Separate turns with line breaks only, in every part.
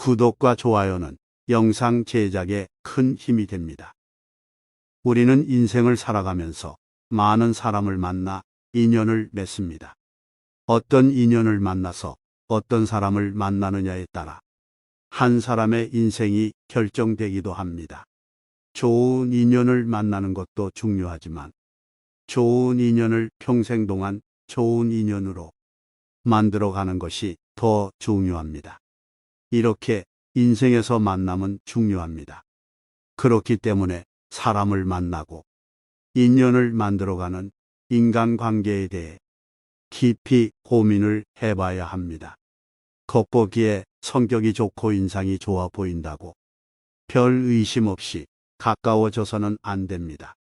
구독과 좋아요는 영상 제작에 큰 힘이 됩니다. 우리는 인생을 살아가면서 많은 사람을 만나 인연을 맺습니다. 어떤 인연을 만나서 어떤 사람을 만나느냐에 따라 한 사람의 인생이 결정되기도 합니다. 좋은 인연을 만나는 것도 중요하지만 좋은 인연을 평생 동안 좋은 인연으로 만들어가는 것이 더 중요합니다. 이렇게 인생에서 만남은 중요합니다. 그렇기 때문에 사람을 만나고 인연을 만들어가는 인간관계에 대해 깊이 고민을 해봐야 합니다. 겉보기에 성격이 좋고 인상이 좋아 보인다고 별 의심 없이 가까워져서는 안 됩니다.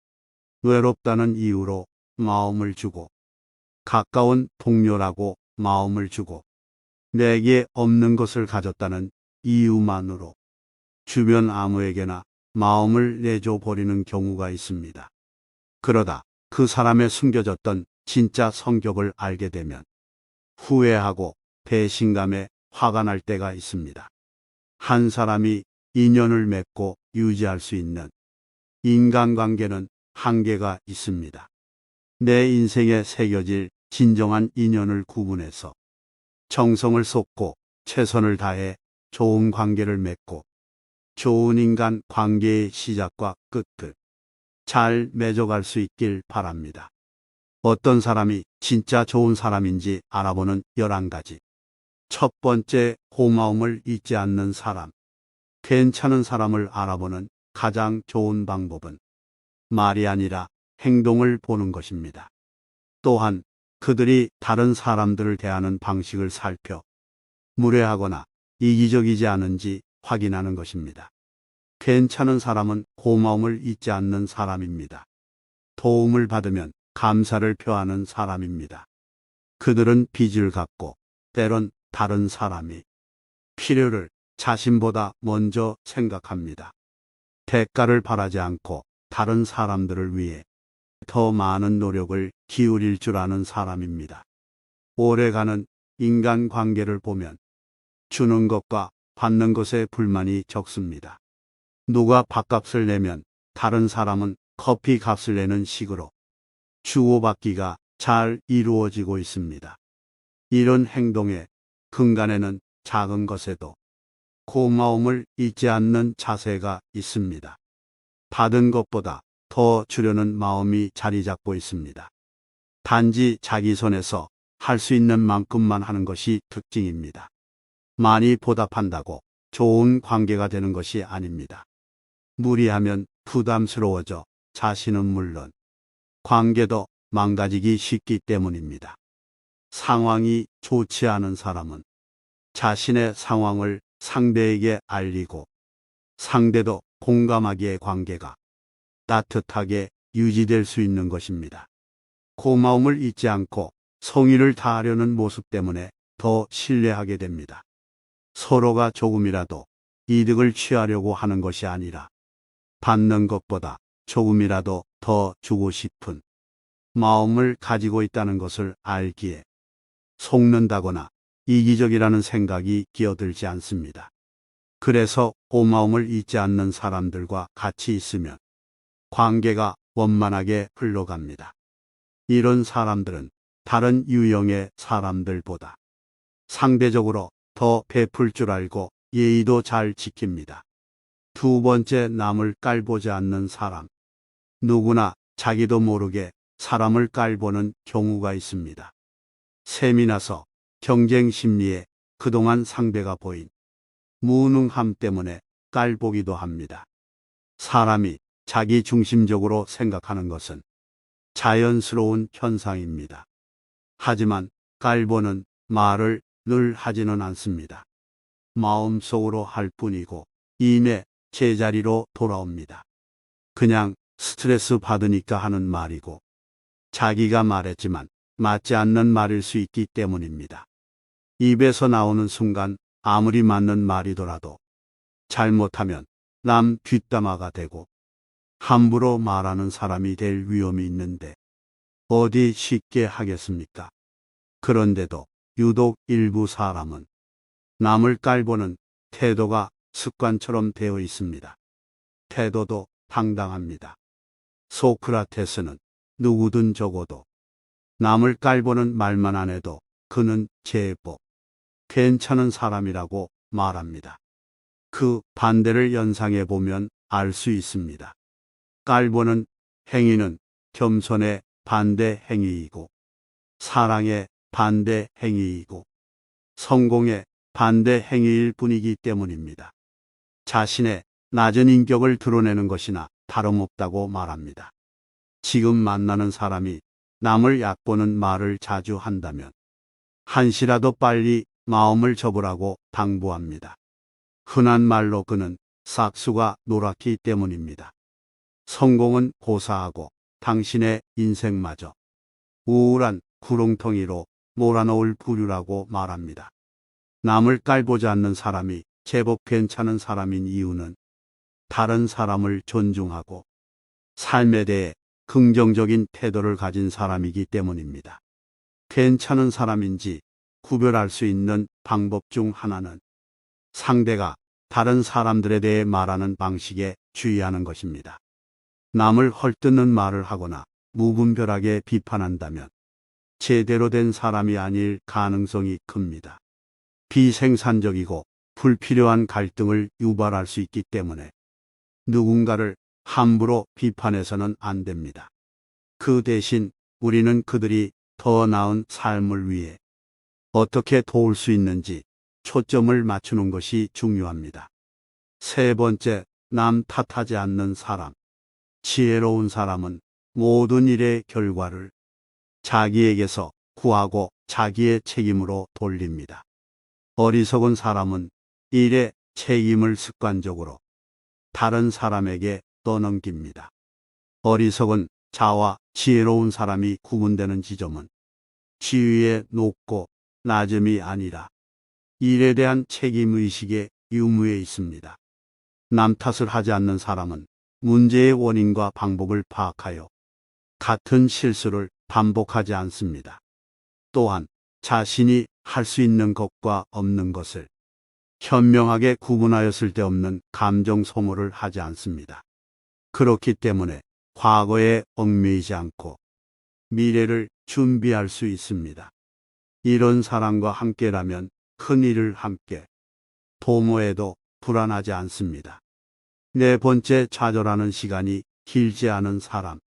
외롭다는 이유로 마음을 주고 가까운 동료라고 마음을 주고 내게 없는 것을 가졌다는 이유만으로 주변 아무에게나 마음을 내줘 버리는 경우가 있습니다. 그러다 그 사람의 숨겨졌던 진짜 성격을 알게 되면 후회하고 배신감에 화가 날 때가 있습니다. 한 사람이 인연을 맺고 유지할 수 있는 인간관계는 한계가 있습니다. 내 인생에 새겨질 진정한 인연을 구분해서 정성을 쏟고 최선을 다해 좋은 관계를 맺고 좋은 인간 관계의 시작과 끝을 잘 맺어갈 수 있길 바랍니다. 어떤 사람이 진짜 좋은 사람인지 알아보는 11가지. 첫 번째, 고마움을 잊지 않는 사람. 괜찮은 사람을 알아보는 가장 좋은 방법은 말이 아니라 행동을 보는 것입니다. 또한 그들이 다른 사람들을 대하는 방식을 살펴 무례하거나 이기적이지 않은지 확인하는 것입니다. 괜찮은 사람은 고마움을 잊지 않는 사람입니다. 도움을 받으면 감사를 표하는 사람입니다. 그들은 빚을 갚고 때론 다른 사람이 필요를 자신보다 먼저 생각합니다. 대가를 바라지 않고 다른 사람들을 위해 더 많은 노력을 기울일 줄 아는 사람입니다. 오래가는 인간관계를 보면 주는 것과 받는 것에 불만이 적습니다. 누가 밥값을 내면 다른 사람은 커피 값을 내는 식으로 주고받기가 잘 이루어지고 있습니다. 이런 행동의 근간에는 작은 것에도 고마움을 잊지 않는 자세가 있습니다. 받은 것보다 더 주려는 마음이 자리 잡고 있습니다. 단지 자기 손에서 할 수 있는 만큼만 하는 것이 특징입니다. 많이 보답한다고 좋은 관계가 되는 것이 아닙니다. 무리하면 부담스러워져 자신은 물론 관계도 망가지기 쉽기 때문입니다. 상황이 좋지 않은 사람은 자신의 상황을 상대에게 알리고 상대도 공감하기에 관계가 따뜻하게 유지될 수 있는 것입니다. 고마움을 잊지 않고 성의를 다하려는 모습 때문에 더 신뢰하게 됩니다. 서로가 조금이라도 이득을 취하려고 하는 것이 아니라 받는 것보다 조금이라도 더 주고 싶은 마음을 가지고 있다는 것을 알기에 속는다거나 이기적이라는 생각이 끼어들지 않습니다. 그래서 고마움을 잊지 않는 사람들과 같이 있으면 관계가 원만하게 흘러갑니다. 이런 사람들은 다른 유형의 사람들보다 상대적으로 더 베풀 줄 알고 예의도 잘 지킵니다. 두 번째, 남을 깔보지 않는 사람. 누구나 자기도 모르게 사람을 깔보는 경우가 있습니다. 셈이 나서 경쟁 심리에 그동안 상대가 보인 무능함 때문에 깔보기도 합니다. 사람이 자기 중심적으로 생각하는 것은 자연스러운 현상입니다. 하지만 깔보는 말을 늘 하지는 않습니다. 마음속으로 할 뿐이고 이내 제자리로 돌아옵니다. 그냥 스트레스 받으니까 하는 말이고 자기가 말했지만 맞지 않는 말일 수 있기 때문입니다. 입에서 나오는 순간 아무리 맞는 말이더라도 잘못하면 남 뒷담화가 되고 함부로 말하는 사람이 될 위험이 있는데 어디 쉽게 하겠습니까? 그런데도 유독 일부 사람은 남을 깔보는 태도가 습관처럼 되어 있습니다. 태도도 당당합니다. 소크라테스는 누구든 적어도 남을 깔보는 말만 안 해도 그는 제법 괜찮은 사람이라고 말합니다. 그 반대를 연상해 보면 알 수 있습니다. 깔보는 행위는 겸손의 반대 행위이고, 사랑의 반대 행위이고, 성공의 반대 행위일 뿐이기 때문입니다. 자신의 낮은 인격을 드러내는 것이나 다름없다고 말합니다. 지금 만나는 사람이 남을 얕보는 말을 자주 한다면 한시라도 빨리 마음을 접으라고 당부합니다. 흔한 말로 그는 싹수가 노랗기 때문입니다. 성공은 고사하고 당신의 인생마저 우울한 구렁텅이로 몰아넣을 부류라고 말합니다. 남을 깔보지 않는 사람이 제법 괜찮은 사람인 이유는 다른 사람을 존중하고 삶에 대해 긍정적인 태도를 가진 사람이기 때문입니다. 괜찮은 사람인지 구별할 수 있는 방법 중 하나는 상대가 다른 사람들에 대해 말하는 방식에 주의하는 것입니다. 남을 헐뜯는 말을 하거나 무분별하게 비판한다면 제대로 된 사람이 아닐 가능성이 큽니다. 비생산적이고 불필요한 갈등을 유발할 수 있기 때문에 누군가를 함부로 비판해서는 안 됩니다. 그 대신 우리는 그들이 더 나은 삶을 위해 어떻게 도울 수 있는지 초점을 맞추는 것이 중요합니다. 세 번째, 남 탓하지 않는 사람. 지혜로운 사람은 모든 일의 결과를 자기에게서 구하고 자기의 책임으로 돌립니다. 어리석은 사람은 일의 책임을 습관적으로 다른 사람에게 떠넘깁니다. 어리석은 자와 지혜로운 사람이 구분되는 지점은 지위의 높고 낮음이 아니라 일에 대한 책임의식의 유무에 있습니다. 남 탓을 하지 않는 사람은 문제의 원인과 방법을 파악하여 같은 실수를 반복하지 않습니다. 또한 자신이 할 수 있는 것과 없는 것을 현명하게 구분하여 쓸데없는 감정 소모를 하지 않습니다. 그렇기 때문에 과거에 얽매이지 않고 미래를 준비할 수 있습니다. 이런 사람과 함께라면 큰 일을 함께 도모해도 불안하지 않습니다. 네 번째, 좌절하는 시간이 길지 않은 사람.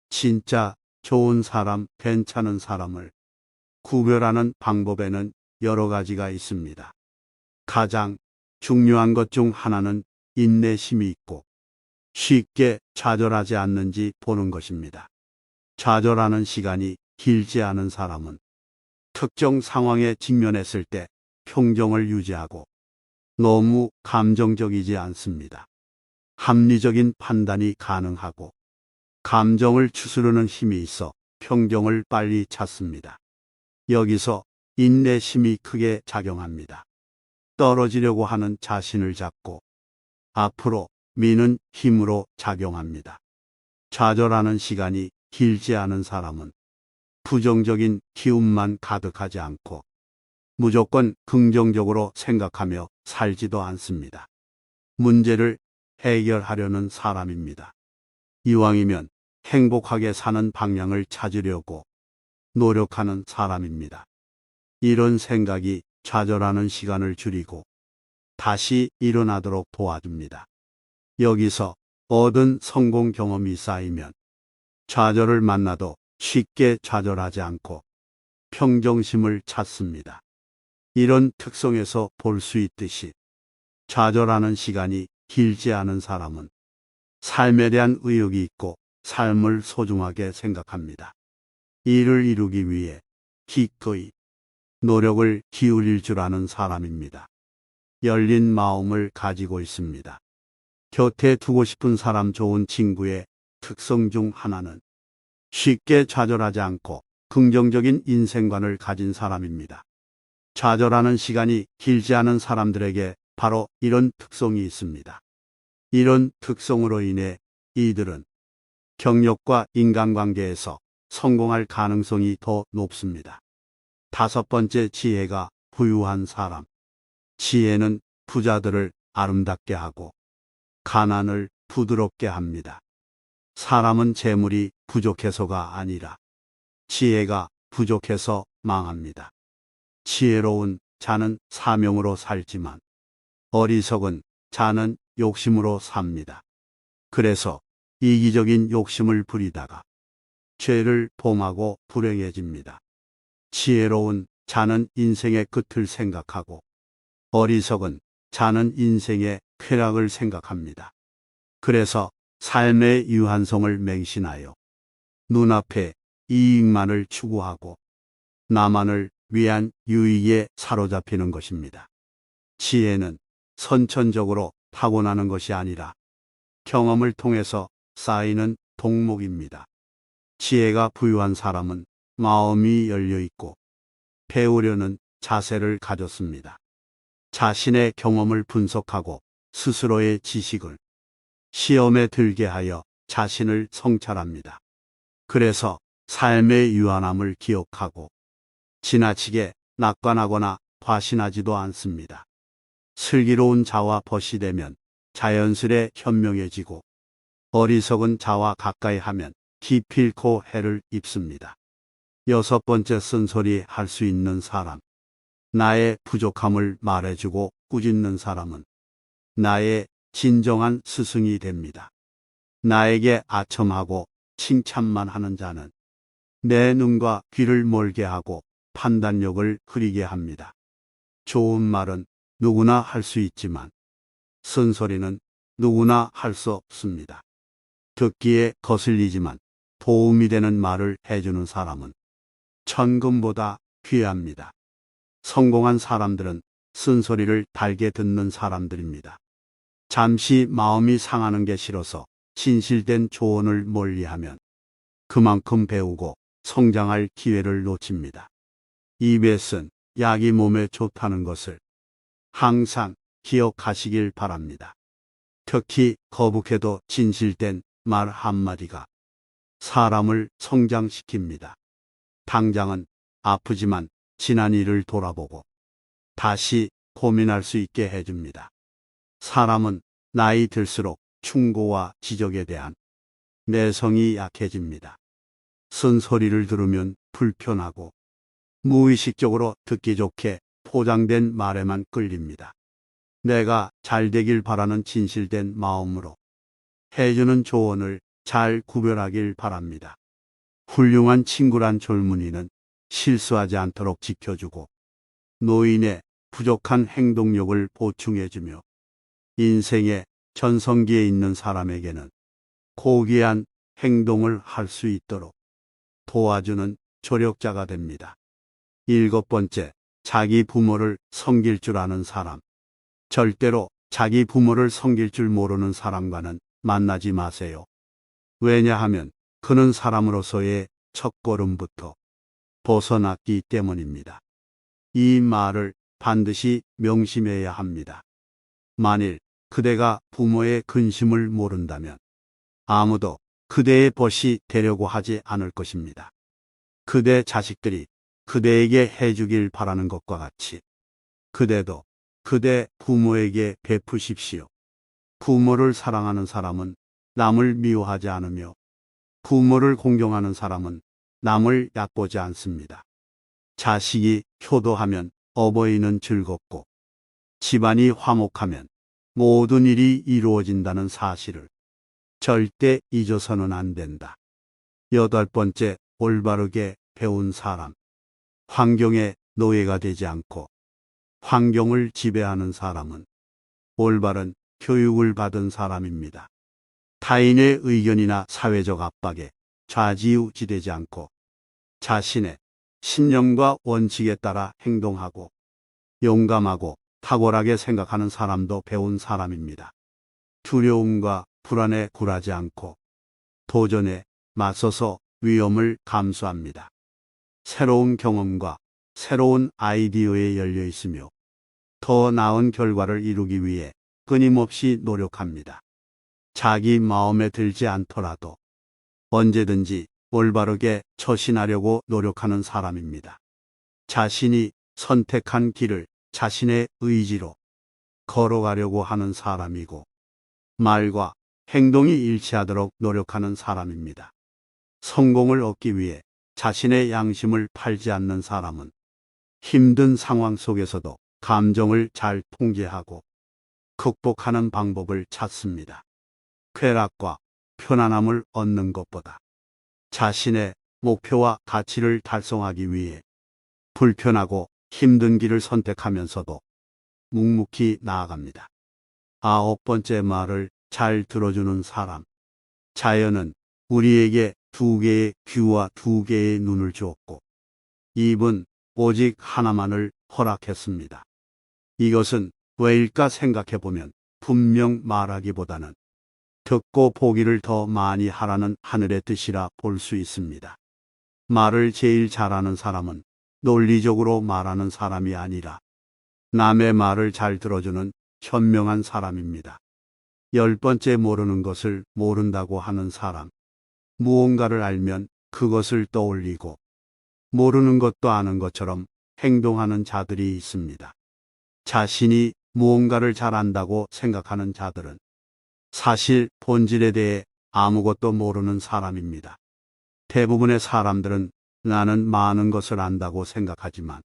진짜 좋은 사람, 괜찮은 사람을 구별하는 방법에는 여러 가지가 있습니다. 가장 중요한 것 중 하나는 인내심이 있고 쉽게 좌절하지 않는지 보는 것입니다. 좌절하는 시간이 길지 않은 사람은 특정 상황에 직면했을 때 평정을 유지하고 너무 감정적이지 않습니다. 합리적인 판단이 가능하고 감정을 추스르는 힘이 있어 평정을 빨리 찾습니다. 여기서 인내심이 크게 작용합니다. 떨어지려고 하는 자신을 잡고 앞으로 미는 힘으로 작용합니다. 좌절하는 시간이 길지 않은 사람은 부정적인 기운만 가득하지 않고 무조건 긍정적으로 생각하며 살지도 않습니다. 문제를 해결하려는 사람입니다. 이왕이면 행복하게 사는 방향을 찾으려고 노력하는 사람입니다. 이런 생각이 좌절하는 시간을 줄이고 다시 일어나도록 도와줍니다. 여기서 얻은 성공 경험이 쌓이면 좌절을 만나도 쉽게 좌절하지 않고 평정심을 찾습니다. 이런 특성에서 볼 수 있듯이 좌절하는 시간이 길지 않은 사람은 삶에 대한 의욕이 있고 삶을 소중하게 생각합니다. 이를 이루기 위해 기꺼이 노력을 기울일 줄 아는 사람입니다. 열린 마음을 가지고 있습니다. 곁에 두고 싶은 사람, 좋은 친구의 특성 중 하나는 쉽게 좌절하지 않고 긍정적인 인생관을 가진 사람입니다. 좌절하는 시간이 길지 않은 사람들에게 바로 이런 특성이 있습니다. 이런 특성으로 인해 이들은 경력과 인간관계에서 성공할 가능성이 더 높습니다. 다섯 번째, 지혜가 부유한 사람. 지혜는 부자들을 아름답게 하고 가난을 부드럽게 합니다. 사람은 재물이 부족해서가 아니라 지혜가 부족해서 망합니다. 지혜로운 자는 사명으로 살지만 어리석은 자는 욕심으로 삽니다. 그래서 이기적인 욕심을 부리다가 죄를 범하고 불행해집니다. 지혜로운 자는 인생의 끝을 생각하고 어리석은 자는 인생의 쾌락을 생각합니다. 그래서 삶의 유한성을 맹신하여 눈앞에 이익만을 추구하고 나만을 위한 유익에 사로잡히는 것입니다. 지혜는 선천적으로 타고나는 것이 아니라 경험을 통해서 쌓이는 동목입니다. 지혜가 부유한 사람은 마음이 열려 있고 배우려는 자세를 가졌습니다. 자신의 경험을 분석하고 스스로의 지식을 시험에 들게 하여 자신을 성찰합니다. 그래서 삶의 유한함을 기억하고 지나치게 낙관하거나 과신하지도 않습니다. 슬기로운 자와 벗이 되면 자연스레 현명해지고 어리석은 자와 가까이 하면 기필코 해를 입습니다. 여섯 번째, 쓴소리 할 수 있는 사람. 나의 부족함을 말해주고 꾸짖는 사람은 나의 진정한 스승이 됩니다. 나에게 아첨하고 칭찬만 하는 자는 내 눈과 귀를 멀게 하고 판단력을 흐리게 합니다. 좋은 말은 누구나 할 수 있지만 쓴소리는 누구나 할 수 없습니다. 듣기에 거슬리지만 도움이 되는 말을 해주는 사람은 천금보다 귀합니다. 성공한 사람들은 쓴소리를 달게 듣는 사람들입니다. 잠시 마음이 상하는 게 싫어서 진실된 조언을 멀리하면 그만큼 배우고 성장할 기회를 놓칩니다. 입에 쓴 약이 몸에 좋다는 것을 항상 기억하시길 바랍니다. 특히 거북해도 진실된 말 한마디가 사람을 성장시킵니다. 당장은 아프지만 지난 일을 돌아보고 다시 고민할 수 있게 해줍니다. 사람은 나이 들수록 충고와 지적에 대한 내성이 약해집니다. 쓴소리를 들으면 불편하고 무의식적으로 듣기 좋게 포장된 말에만 끌립니다. 내가 잘 되길 바라는 진실된 마음으로 해주는 조언을 잘 구별하길 바랍니다. 훌륭한 친구란 젊은이는 실수하지 않도록 지켜주고 노인의 부족한 행동력을 보충해주며 인생의 전성기에 있는 사람에게는 고귀한 행동을 할 수 있도록 도와주는 조력자가 됩니다. 일곱 번째, 자기 부모를 섬길 줄 아는 사람. 절대로 자기 부모를 섬길 줄 모르는 사람과는 만나지 마세요. 왜냐하면 그는 사람으로서의 첫걸음부터 벗어났기 때문입니다. 이 말을 반드시 명심해야 합니다. 만일 그대가 부모의 근심을 모른다면 아무도 그대의 벗이 되려고 하지 않을 것입니다. 그대 자식들이 그대에게 해주길 바라는 것과 같이 그대도 그대 부모에게 베푸십시오. 부모를 사랑하는 사람은 남을 미워하지 않으며 부모를 공경하는 사람은 남을 얕보지 않습니다. 자식이 효도하면 어버이는 즐겁고 집안이 화목하면 모든 일이 이루어진다는 사실을 절대 잊어서는 안 된다. 여덟 번째, 올바르게 배운 사람. 환경의 노예가 되지 않고 환경을 지배하는 사람은 올바른 교육을 받은 사람입니다. 타인의 의견이나 사회적 압박에 좌지우지되지 않고 자신의 신념과 원칙에 따라 행동하고 용감하고 탁월하게 생각하는 사람도 배운 사람입니다. 두려움과 불안에 굴하지 않고 도전에 맞서서 위험을 감수합니다. 새로운 경험과 새로운 아이디어에 열려 있으며 더 나은 결과를 이루기 위해 끊임없이 노력합니다. 자기 마음에 들지 않더라도 언제든지 올바르게 처신하려고 노력하는 사람입니다. 자신이 선택한 길을 자신의 의지로 걸어가려고 하는 사람이고 말과 행동이 일치하도록 노력하는 사람입니다. 성공을 얻기 위해 자신의 양심을 팔지 않는 사람은 힘든 상황 속에서도 감정을 잘 통제하고 극복하는 방법을 찾습니다. 쾌락과 편안함을 얻는 것보다 자신의 목표와 가치를 달성하기 위해 불편하고 힘든 길을 선택하면서도 묵묵히 나아갑니다. 9번째, 말을 잘 들어주는 사람. 자연은 우리에게 2개의 귀와 2개의 눈을 주었고 입은 오직 하나만을 허락했습니다. 이것은 왜일까 생각해보면 분명 말하기보다는 듣고 보기를 더 많이 하라는 하늘의 뜻이라 볼 수 있습니다. 말을 제일 잘하는 사람은 논리적으로 말하는 사람이 아니라 남의 말을 잘 들어주는 현명한 사람입니다. 10번째, 모르는 것을 모른다고 하는 사람. 무언가를 알면 그것을 떠올리고 모르는 것도 아는 것처럼 행동하는 자들이 있습니다. 자신이 무언가를 잘 안다고 생각하는 자들은 사실 본질에 대해 아무것도 모르는 사람입니다. 대부분의 사람들은 나는 많은 것을 안다고 생각하지만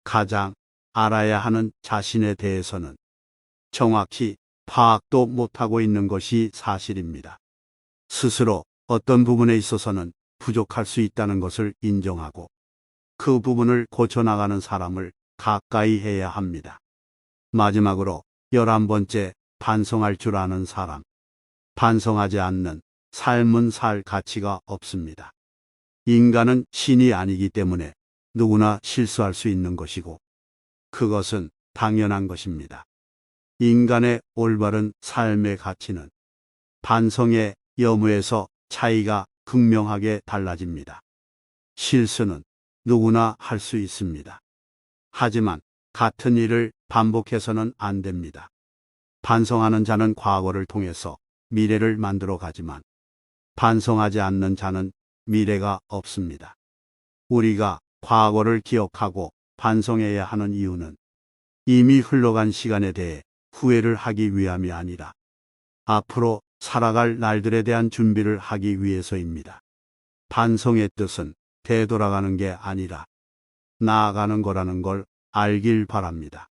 가장 알아야 하는 자신에 대해서는 정확히 파악도 못하고 있는 것이 사실입니다. 스스로 어떤 부분에 있어서는 부족할 수 있다는 것을 인정하고 그 부분을 고쳐나가는 사람을 가까이 해야 합니다. 마지막으로 11번째, 반성할 줄 아는 사람. 반성하지 않는 삶은 살 가치가 없습니다. 인간은 신이 아니기 때문에 누구나 실수할 수 있는 것이고 그것은 당연한 것입니다. 인간의 올바른 삶의 가치는 반성의 여부에서 차이가 극명하게 달라집니다. 실수는 누구나 할 수 있습니다. 하지만 같은 일을 반복해서는 안 됩니다. 반성하는 자는 과거를 통해서 미래를 만들어 가지만 반성하지 않는 자는 미래가 없습니다. 우리가 과거를 기억하고 반성해야 하는 이유는 이미 흘러간 시간에 대해 후회를 하기 위함이 아니라 앞으로 살아갈 날들에 대한 준비를 하기 위해서입니다. 반성의 뜻은 되돌아가는 게 아니라 나아가는 거라는 걸 알길 바랍니다.